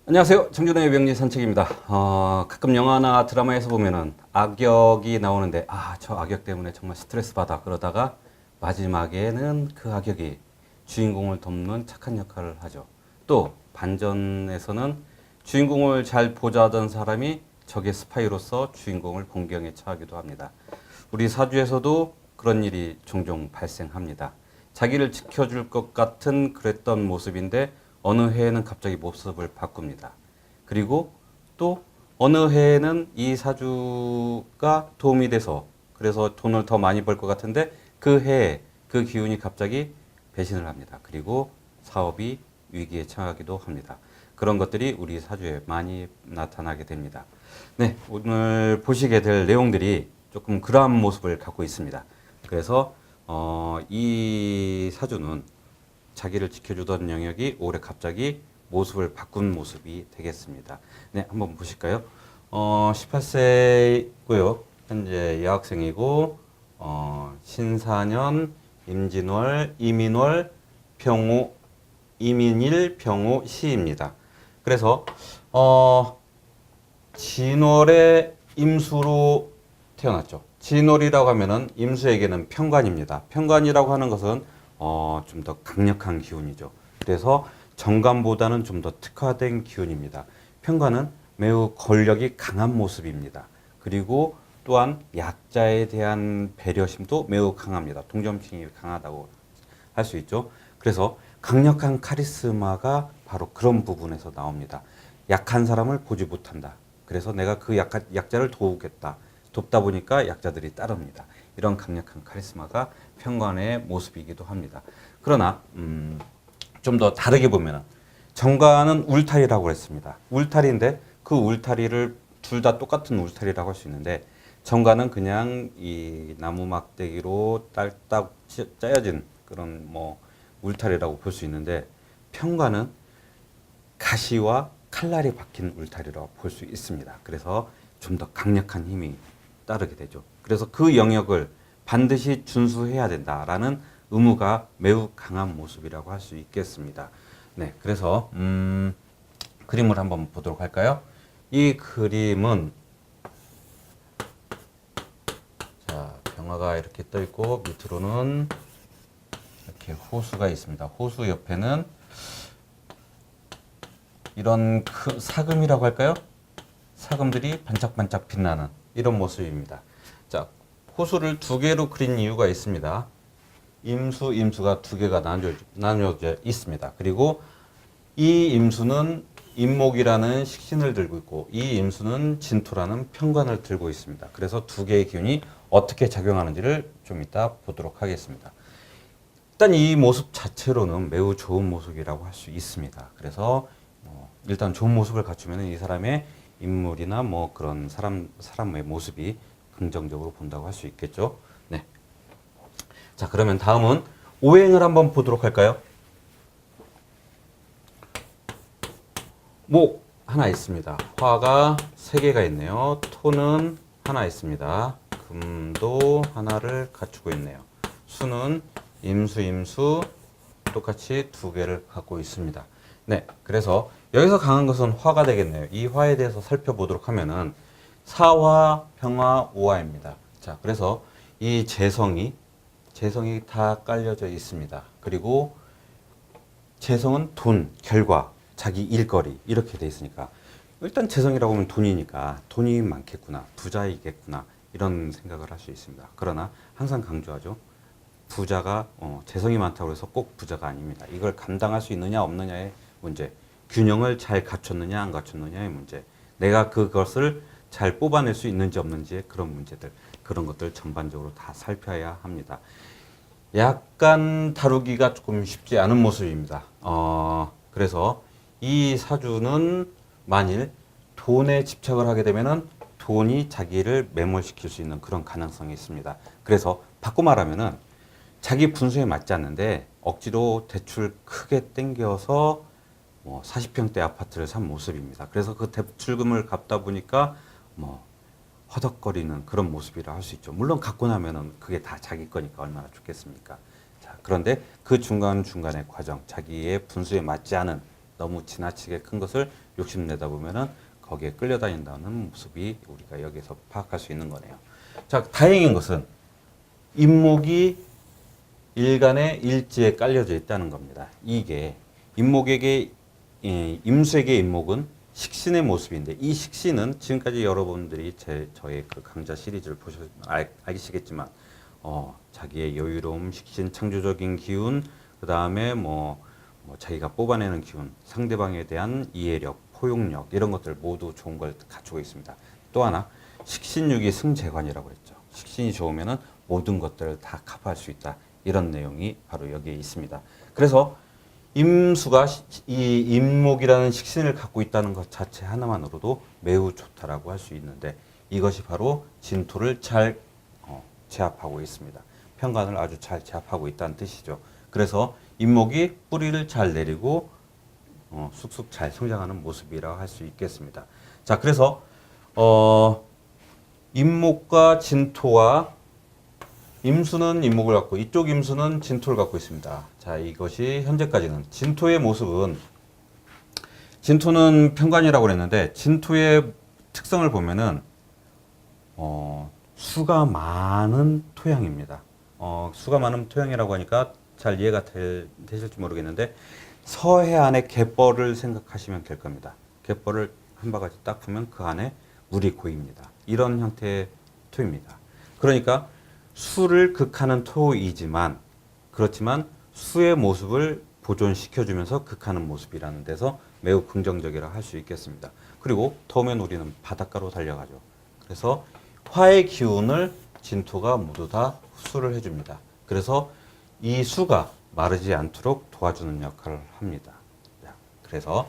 안녕하세요. 청주의 명리 산책입니다. 가끔 영화나 드라마에서 보면은 악역이 나오는데, 저 악역 때문에 정말 스트레스 받아. 그러다가 마지막에는 그 악역이 주인공을 돕는 착한 역할을 하죠. 또 반전에서는 주인공을 잘 보좌하던 사람이 적의 스파이로서 주인공을 공경에 처하기도 합니다. 우리 사주에서도 그런 일이 종종 발생합니다. 자기를 지켜줄 것 같은 그랬던 모습인데 어느 해에는 갑자기 모습을 바꿉니다. 그리고 또 어느 해에는 이 사주가 도움이 돼서 그래서 돈을 더 많이 벌 것 같은데 그 해에 그 기운이 갑자기 배신을 합니다. 그리고 사업이 위기에 처하기도 합니다. 그런 것들이 우리 사주에 많이 나타나게 됩니다. 네, 오늘 보시게 될 내용들이 조금 그러한 모습을 갖고 있습니다. 그래서 이 사주는 자기를 지켜주던 영역이 올해 갑자기 모습을 바꾼 모습이 되겠습니다. 네, 한번 보실까요? 18세고요. 현재 여학생이고 신사년, 임진월, 이민월, 병호, 이민일, 병호, 시입니다. 그래서 진월의 임수로 태어났죠. 진월이라고 하면은 임수에게는 편관입니다. 편관이라고 하는 것은 좀 더 강력한 기운이죠. 그래서 정관보다는 좀 더 특화된 기운입니다. 편관은 매우 권력이 강한 모습입니다. 그리고 또한 약자에 대한 배려심도 매우 강합니다. 동정심이 강하다고 할 수 있죠. 그래서 강력한 카리스마가 바로 그런 부분에서 나옵니다. 약한 사람을 보지 못한다. 그래서 내가 그 약자를 도우겠다. 돕다 보니까 약자들이 따릅니다. 이런 강력한 카리스마가 편관의 모습이기도 합니다. 그러나 좀 더 다르게 보면 정관은 울타리라고 했습니다. 울타리인데 그 울타리를 둘 다 똑같은 울타리라고 할 수 있는데 정관은 그냥 이 나무 막대기로 딸딱 짜여진 그런 뭐 울타리라고 볼 수 있는데 편관은 가시와 칼날이 박힌 울타리라고 볼 수 있습니다. 그래서 좀 더 강력한 힘이 따르게 되죠. 그래서 그 영역을 반드시 준수해야 된다라는 의무가 매우 강한 모습이라고 할 수 있겠습니다. 네, 그래서 그림을 한번 보도록 할까요? 이 그림은 자, 병화가 이렇게 떠 있고 밑으로는 이렇게 호수가 있습니다. 호수 옆에는 이런 사금이라고 할까요? 사금들이 반짝반짝 빛나는 이런 모습입니다. 자, 호수를 두 개로 그린 이유가 있습니다. 임수가 두 개가 나뉘어져 있습니다. 그리고 이 임수는 임목이라는 식신을 들고 있고 이 임수는 진토라는 편관을 들고 있습니다. 그래서 두 개의 기운이 어떻게 작용하는지를 좀 이따 보도록 하겠습니다. 일단 이 모습 자체로는 매우 좋은 모습이라고 할 수 있습니다. 그래서 일단 좋은 모습을 갖추면 이 사람의 인물이나 뭐 그런 사람의 모습이 긍정적으로 본다고 할 수 있겠죠. 네. 자, 그러면 다음은 오행을 한번 보도록 할까요? 목 하나 있습니다. 화가 세 개가 있네요. 토는 하나 있습니다. 금도 하나를 갖추고 있네요. 수는 임수 똑같이 두 개를 갖고 있습니다. 네, 그래서 여기서 강한 것은 화가 되겠네요. 이 화에 대해서 살펴보도록 하면은 사화, 병화, 오화입니다. 자, 그래서 이 재성이 다 깔려져 있습니다. 그리고 재성은 돈, 결과, 자기 일거리 이렇게 돼 있으니까 일단 재성이라고 하면 돈이니까 돈이 많겠구나, 부자이겠구나 이런 생각을 할 수 있습니다. 그러나 항상 강조하죠. 부자가 재성이 많다고 해서 꼭 부자가 아닙니다. 이걸 감당할 수 있느냐 없느냐의 문제, 균형을 잘 갖췄느냐 안 갖췄느냐의 문제, 내가 그것을 잘 뽑아낼 수 있는지 없는지의 그런 문제들, 그런 것들 전반적으로 다 살펴야 합니다. 약간 다루기가 조금 쉽지 않은 모습입니다. 그래서 이 사주는 만일 돈에 집착을 하게 되면은 돈이 자기를 매몰시킬 수 있는 그런 가능성이 있습니다. 그래서 바꿔 말하면은 자기 분수에 맞지 않는데 억지로 대출 크게 땡겨서 뭐 40평대 아파트를 산 모습입니다. 그래서 그 대출금을 갚다 보니까 뭐 허덕거리는 그런 모습이라 할 수 있죠. 물론 갖고 나면은 그게 다 자기 거니까 얼마나 좋겠습니까? 자, 그런데 그 중간중간의 과정, 자기의 분수에 맞지 않은 너무 지나치게 큰 것을 욕심내다 보면은 거기에 끌려다닌다는 모습이 우리가 여기서 파악할 수 있는 거네요. 자, 다행인 것은 임목이 일간의 일지에 깔려져 있다는 겁니다. 이게 임목에게 임수에게 임목은 식신의 모습인데 이 식신은 지금까지 여러분들이 저의 그 강좌 시리즈를 보시면 알시겠지만 자기의 여유로움, 식신, 창조적인 기운, 그 다음에 뭐 자기가 뽑아내는 기운, 상대방에 대한 이해력, 포용력 이런 것들 모두 좋은 걸 갖추고 있습니다. 또 하나 식신육이 승재관이라고 했죠. 식신이 좋으면은 모든 것들을 다 커버할 수 있다. 이런 내용이 바로 여기에 있습니다. 그래서 임수가 이 임목이라는 식신을 갖고 있다는 것 자체 하나만으로도 매우 좋다라고 할 수 있는데 이것이 바로 진토를 잘 제압하고 있습니다. 편관을 아주 잘 제압하고 있다는 뜻이죠. 그래서 임목이 뿌리를 잘 내리고 쑥쑥 잘 성장하는 모습이라고 할 수 있겠습니다. 자, 그래서 임목과 진토와 임수는 임목을 갖고 이쪽 임수는 진토를 갖고 있습니다. 자, 이것이 현재까지는 진토의 모습은 진토는 편관이라고 그랬는데 진토의 특성을 보면은 수가 많은 토양입니다. 수가 많은 토양이라고 하니까 잘 이해가 되실지 모르겠는데 서해안의 갯벌을 생각하시면 될 겁니다. 갯벌을 한 바가지 딱 보면 그 안에 물이 고입니다. 이런 형태의 토입니다. 그러니까 수를 극하는 토이지만 그렇지만 수의 모습을 보존시켜주면서 극하는 모습이라는 데서 매우 긍정적이라 할 수 있겠습니다. 그리고 더우면 우리는 바닷가로 달려가죠. 그래서 화의 기운을 진토가 모두 다 흡수를 해줍니다. 그래서 이 수가 마르지 않도록 도와주는 역할을 합니다. 그래서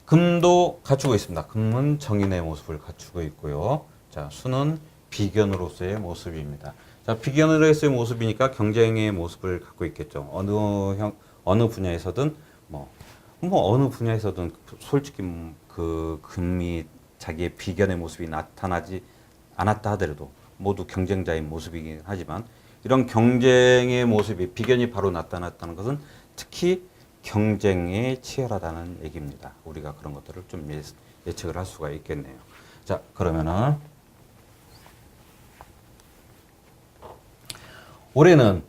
금도 갖추고 있습니다. 금은 정인의 모습을 갖추고 있고요. 자, 수는 비견으로서의 모습입니다. 자, 비견으로서의 모습이니까 경쟁의 모습을 갖고 있겠죠. 어느 분야에서든 어느 분야에서든 솔직히 그 금이 자기의 비견의 모습이 나타나지 않았다 하더라도 모두 경쟁자의 모습이긴 하지만 이런 경쟁의 모습이 비견이 바로 나타났다는 것은 특히 경쟁에 치열하다는 얘기입니다. 우리가 그런 것들을 좀 예측을 할 수가 있겠네요. 자, 그러면은 올해는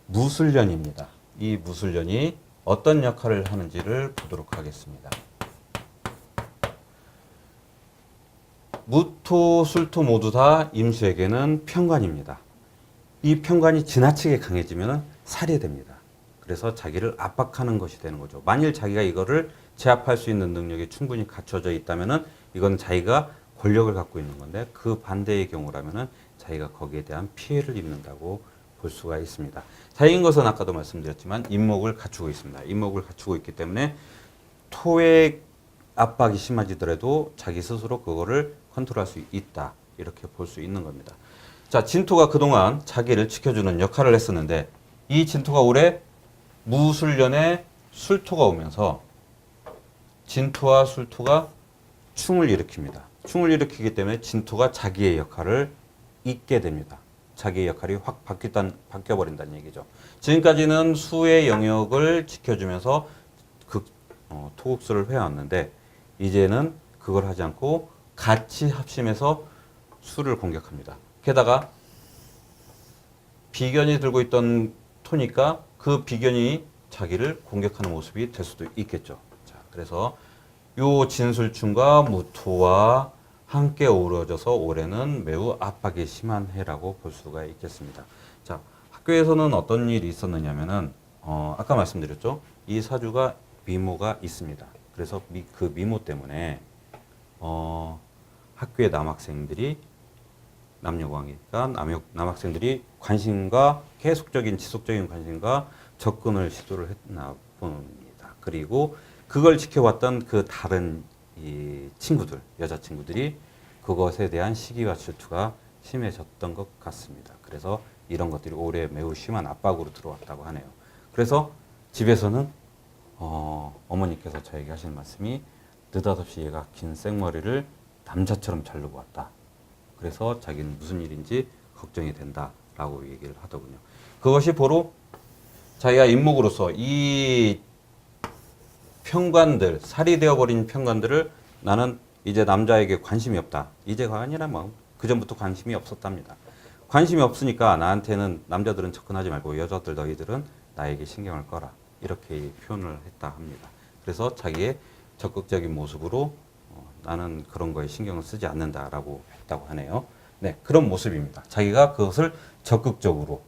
무술년입니다. 이 무술년이 어떤 역할을 하는지를 보도록 하겠습니다. 무토, 술토 모두 다 임수에게는 편관입니다. 이 편관이 지나치게 강해지면 살이 됩니다. 그래서 자기를 압박하는 것이 되는 거죠. 만일 자기가 이거를 제압할 수 있는 능력이 충분히 갖춰져 있다면은 이건 자기가 권력을 갖고 있는 건데 그 반대의 경우라면은 자기가 거기에 대한 피해를 입는다고 볼 수가 있습니다. 자기인 것은 아까도 말씀드렸지만 임목을 갖추고 있습니다. 임목을 갖추고 있기 때문에 토의 압박이 심해지더라도 자기 스스로 그거를 컨트롤할 수 있다. 이렇게 볼 수 있는 겁니다. 자, 진토가 그동안 자기를 지켜주는 역할을 했었는데 이 진토가 올해 무술년에 술토가 오면서 진토와 술토가 충을 일으킵니다. 충을 일으키기 때문에 진토가 자기의 역할을 잊게 됩니다. 자기의 역할이 확 바뀌어버린다는 얘기죠. 지금까지는 수의 영역을 지켜주면서 토국수를 해왔는데 이제는 그걸 하지 않고 같이 합심해서 수를 공격합니다. 게다가 비견이 들고 있던 토니까 그 비견이 자기를 공격하는 모습이 될 수도 있겠죠. 자, 그래서 요 진술충과 무토와 함께 어우러져서 올해는 매우 압박이 심한 해라고 볼 수가 있겠습니다. 자, 학교에서는 어떤 일이 있었느냐면은 아까 말씀드렸죠. 이 사주가 미모가 있습니다. 그래서 그 미모 때문에 학교의 남학생들이 남녀관계니까 남학생들이 관심과 계속적인 지속적인 관심과 접근을 시도를 했나 봅니다. 그리고 그걸 지켜봤던 그 다른 이 친구들, 여자친구들이 그것에 대한 시기와 질투가 심해졌던 것 같습니다. 그래서 이런 것들이 올해 매우 심한 압박으로 들어왔다고 하네요. 그래서 집에서는 어머니께서 저에게 하시는 말씀이 느닷없이 얘가 긴 생머리를 남자처럼 자르고 왔다. 그래서 자기는 무슨 일인지 걱정이 된다라고 얘기를 하더군요. 그것이 바로 자기가 인목으로서 이 편관들, 살이 되어버린 편관들을 나는 이제 남자에게 관심이 없다. 이제가 아니라 뭐 그전부터 관심이 없었답니다. 관심이 없으니까 나한테는 남자들은 접근하지 말고 여자들 너희들은 나에게 신경을 꺼라. 이렇게 표현을 했다 합니다. 그래서 자기의 적극적인 모습으로 나는 그런 거에 신경을 쓰지 않는다라고 했다고 하네요. 네, 그런 모습입니다. 자기가 그것을 적극적으로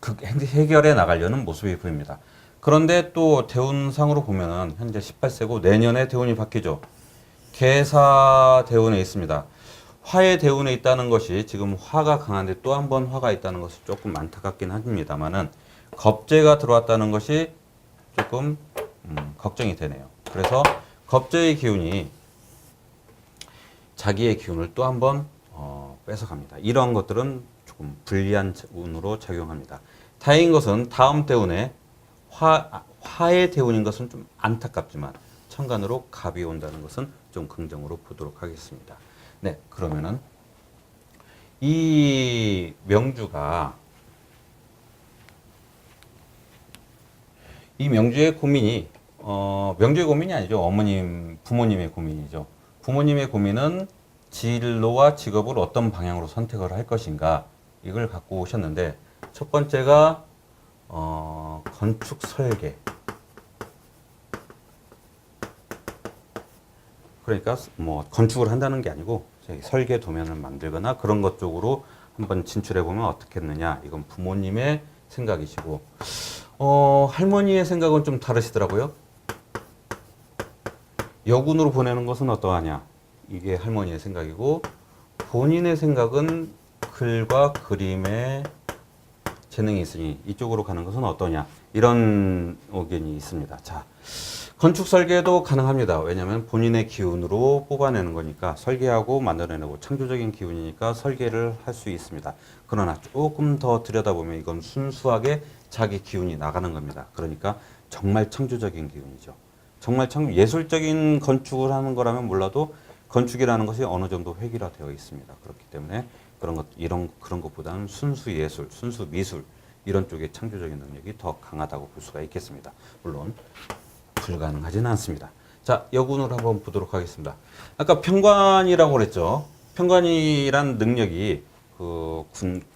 해결해 나가려는 모습이 보입니다. 그런데 또 대운상으로 보면은 현재 18세고 내년에 대운이 바뀌죠. 계사 대운에 있습니다. 화의 대운에 있다는 것이 지금 화가 강한데 또 한 번 화가 있다는 것이 조금 안타깝긴 합니다만은 겁재가 들어왔다는 것이 조금 걱정이 되네요. 그래서 겁재의 기운이 자기의 기운을 또 한 번 뺏어갑니다. 이러한 것들은 조금 불리한 운으로 작용합니다. 다행인 것은 다음 대운에 화의 대운인 것은 좀 안타깝지만 천간으로 갑이 온다는 것은 좀 긍정으로 보도록 하겠습니다. 네, 그러면은 이 명주의 고민이 명주의 고민이 아니죠. 부모님의 고민이죠. 부모님의 고민은 진로와 직업을 어떤 방향으로 선택을 할 것인가 이걸 갖고 오셨는데 첫 번째가 건축 설계. 그러니까 뭐 건축을 한다는 게 아니고 설계 도면을 만들거나 그런 것 쪽으로 한번 진출해 보면 어떻겠느냐. 이건 부모님의 생각이시고 할머니의 생각은 좀 다르시더라고요. 여군으로 보내는 것은 어떠하냐. 이게 할머니의 생각이고 본인의 생각은 글과 그림에 재능이 있으니 이쪽으로 가는 것은 어떠냐. 이런 의견이 있습니다. 자, 건축 설계도 가능합니다. 왜냐하면 본인의 기운으로 뽑아내는 거니까 설계하고 만들어내고 창조적인 기운이니까 설계를 할 수 있습니다. 그러나 조금 더 들여다보면 이건 순수하게 자기 기운이 나가는 겁니다. 그러니까 정말 창조적인 기운이죠. 정말 예술적인 건축을 하는 거라면 몰라도 건축이라는 것이 어느 정도 획일화되어 있습니다. 그렇기 때문에 그런 것보다는 순수 예술, 순수 미술 이런 쪽의 창조적인 능력이 더 강하다고 볼 수가 있겠습니다. 물론 불가능하지는 않습니다. 자, 여군으로 한번 보도록 하겠습니다. 아까 편관이라고 그랬죠. 편관이란 능력이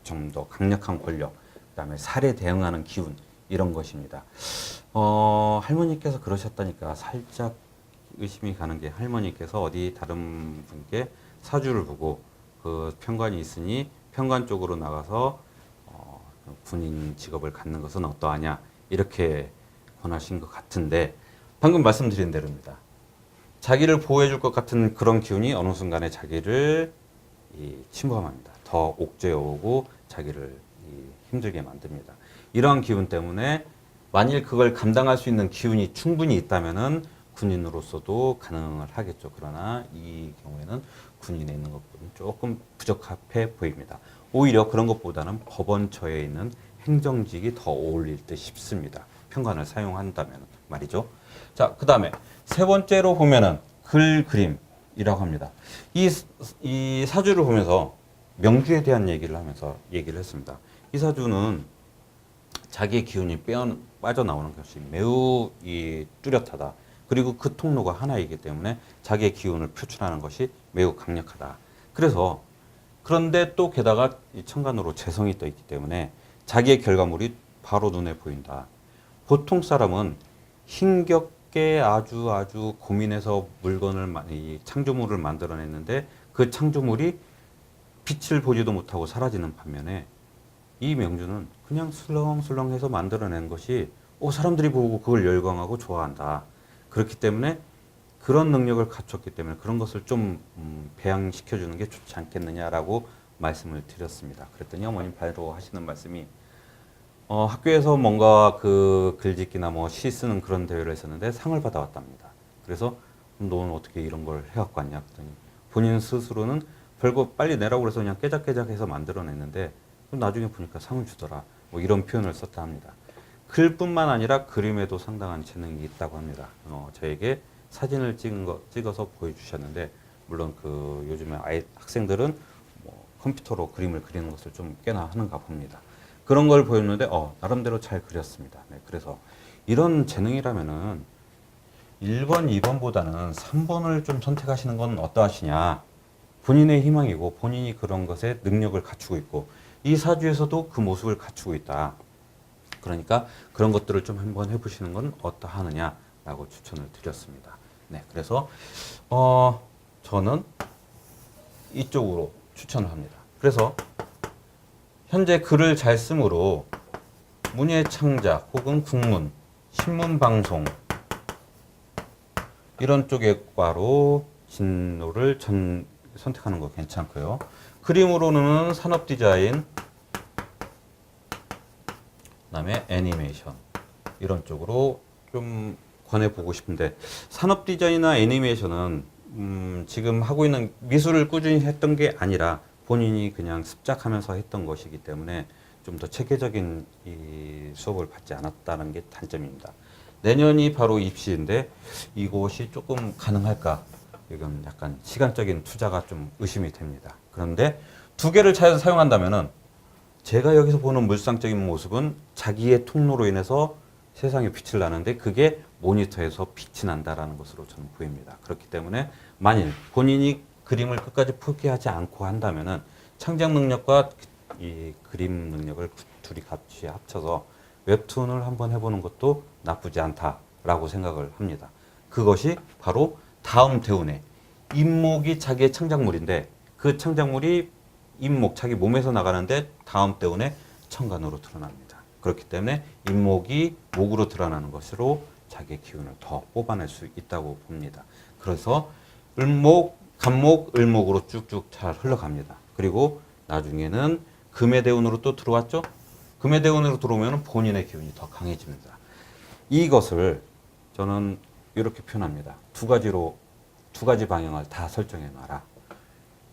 좀 더 강력한 권력, 그다음에 살에 대응하는 기운 이런 것입니다. 할머니께서 그러셨다니까 살짝 의심이 가는 게 할머니께서 어디 다른 분께 사주를 보고 그 편관이 있으니 편관 쪽으로 나가서 군인 직업을 갖는 것은 어떠하냐 이렇게 권하신 것 같은데 방금 말씀드린 대로입니다. 자기를 보호해 줄 것 같은 그런 기운이 어느 순간에 자기를 침범합니다. 더 옥죄어 오고 자기를 힘들게 만듭니다. 이러한 기운 때문에 만일 그걸 감당할 수 있는 기운이 충분히 있다면은 군인으로서도 가능을 하겠죠. 그러나 이 경우에는 군인에 있는 것보다는 조금 부적합해 보입니다. 오히려 그런 것보다는 법원처에 있는 행정직이 더 어울릴 듯 싶습니다. 편관을 사용한다면 말이죠. 자, 그 다음에 세 번째로 보면은 그림이라고 합니다. 이 사주를 보면서 명주에 대한 얘기를 하면서 얘기를 했습니다. 이 사주는 자기의 기운이 빠져나오는 것이 매우 뚜렷하다. 그리고 그 통로가 하나이기 때문에 자기의 기운을 표출하는 것이 매우 강력하다. 그런데 또 게다가 이 천간으로 재성이 떠 있기 때문에 자기의 결과물이 바로 눈에 보인다. 보통 사람은 힘겹게 아주 고민해서 창조물을 만들어냈는데 그 창조물이 빛을 보지도 못하고 사라지는 반면에 이 명주는 그냥 슬렁슬렁해서 만들어낸 것이 사람들이 보고 그걸 열광하고 좋아한다. 그렇기 때문에 그런 능력을 갖췄기 때문에 그런 것을 좀 배양시켜주는 게 좋지 않겠느냐라고 말씀을 드렸습니다. 그랬더니 어머님 바로 하시는 말씀이 학교에서 뭔가 그 글짓기나 뭐 시 쓰는 그런 대회를 했었는데 상을 받아왔답니다. 그래서 너는 어떻게 이런 걸 해갖고 왔냐 그랬더니 본인 스스로는 별거 빨리 내라고 그래서 그냥 깨작깨작해서 만들어냈는데 나중에 보니까 상을 주더라. 뭐 이런 표현을 썼다 합니다. 글뿐만 아니라 그림에도 상당한 재능이 있다고 합니다. 저에게 사진을 찍어서 보여주셨는데 물론 요즘에 학생들은 뭐 컴퓨터로 그림을 그리는 것을 좀 꽤나 하는가 봅니다. 그런 걸 보였는데 나름대로 잘 그렸습니다. 네, 그래서 이런 재능이라면은 1번, 2번보다는 3번을 좀 선택하시는 건 어떠하시냐. 본인의 희망이고 본인이 그런 것에 능력을 갖추고 있고 이 사주에서도 그 모습을 갖추고 있다. 그러니까 그런 것들을 좀 한번 해보시는 건 어떠하느냐라고 추천을 드렸습니다. 네, 그래서 저는 이쪽으로 추천을 합니다. 그래서 현재 글을 잘 쓰므로 문예창작 혹은 국문, 신문방송 이런 쪽의 과로 진로를 선택하는 거 괜찮고요. 그림으로는 산업디자인, 그다음에 애니메이션 이런 쪽으로 좀 권해보고 싶은데 산업디자인이나 애니메이션은 지금 하고 있는 미술을 꾸준히 했던 게 아니라 본인이 그냥 습작하면서 했던 것이기 때문에 좀 더 체계적인 이 수업을 받지 않았다는 게 단점입니다. 내년이 바로 입시인데 이것이 조금 가능할까? 이건 약간 시간적인 투자가 좀 의심이 됩니다. 그런데 두 개를 잘 사용한다면은 제가 여기서 보는 물상적인 모습은 자기의 통로로 인해서 세상에 빛을 나는데 그게 모니터에서 빛이 난다라는 것으로 저는 보입니다. 그렇기 때문에 만일 본인이 그림을 끝까지 포기하지 않고 한다면은 창작 능력과 이 그림 능력을 둘이 같이 합쳐서 웹툰을 한번 해보는 것도 나쁘지 않다라고 생각을 합니다. 그것이 바로 다음 대운에 인목이 자기의 창작물인데 그 창작물이 인목 자기 몸에서 나가는데 다음 대운에 천간으로 드러납니다. 그렇기 때문에 인목이 목으로 드러나는 것으로 자기의 기운을 더 뽑아낼 수 있다고 봅니다. 그래서 을목, 간목, 을목으로 쭉쭉 잘 흘러갑니다. 그리고 나중에는 금의 대운으로 또 들어왔죠? 금의 대운으로 들어오면 본인의 기운이 더 강해집니다. 이것을 저는 이렇게 표현합니다. 두 가지 방향을 다 설정해 놔라.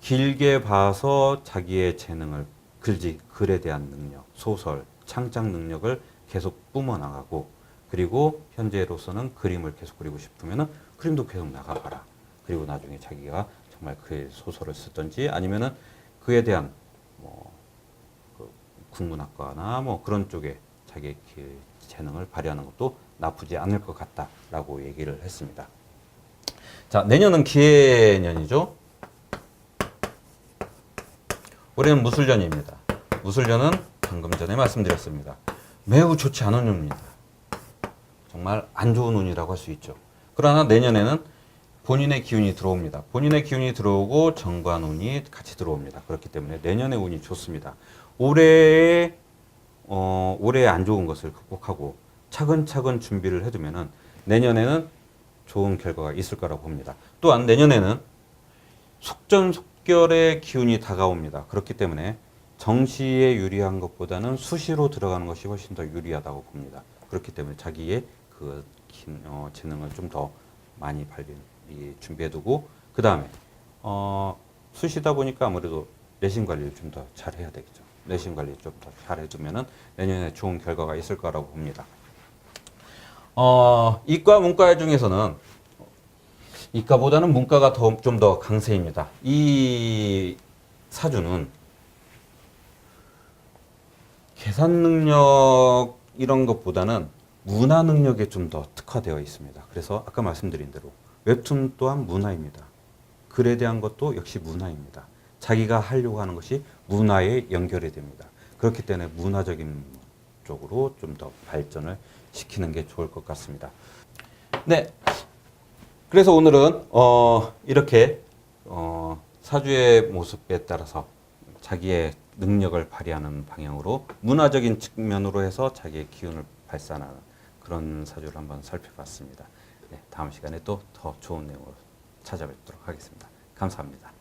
길게 봐서 자기의 재능을 글에 대한 능력, 소설, 창작 능력을 계속 뿜어나가고 그리고 현재로서는 그림을 계속 그리고 싶으면 그림도 계속 나가봐라. 그리고 나중에 자기가 정말 그 소설을 쓰든지 아니면은 그에 대한 국문학과나 그런 쪽에 자기의 재능을 발휘하는 것도 나쁘지 않을 것 같다라고 얘기를 했습니다. 자, 내년은 기해년이죠. 올해는 무술년입니다. 무술년은 방금 전에 말씀드렸습니다. 매우 좋지 않은 운입니다. 정말 안 좋은 운이라고 할 수 있죠. 그러나 내년에는 본인의 기운이 들어옵니다. 본인의 기운이 들어오고 정관운이 같이 들어옵니다. 그렇기 때문에 내년의 운이 좋습니다. 올해의 안 좋은 것을 극복하고 차근차근 준비를 해두면은 내년에는 좋은 결과가 있을 거라고 봅니다. 또한 내년에는 속전속결의 기운이 다가옵니다. 그렇기 때문에 정시에 유리한 것보다는 수시로 들어가는 것이 훨씬 더 유리하다고 봅니다. 그렇기 때문에 자기의 그 재능을 좀 더 많이 준비해두고 그 다음에 수시다 보니까 아무래도 내신 관리를 좀 더 잘해야 되겠죠. 내신 관리 좀 더 잘해두면은 내년에 좋은 결과가 있을 거라고 봅니다. 이과 문과 중에서는 이과보다는 문과가 좀 더 강세입니다. 이 사주는 계산 능력 이런 것보다는 문화 능력에 좀 더 특화되어 있습니다. 그래서 아까 말씀드린 대로 웹툰 또한 문화입니다. 글에 대한 것도 역시 문화입니다. 자기가 하려고 하는 것이 문화에 연결이 됩니다. 그렇기 때문에 문화적인 쪽으로 좀 더 발전을 시키는 게 좋을 것 같습니다. 네. 그래서 오늘은 이렇게 사주의 모습에 따라서 자기의 능력을 발휘하는 방향으로 문화적인 측면으로 해서 자기의 기운을 발산하는 그런 사주를 한번 살펴봤습니다. 네, 다음 시간에 또 더 좋은 내용으로 찾아뵙도록 하겠습니다. 감사합니다.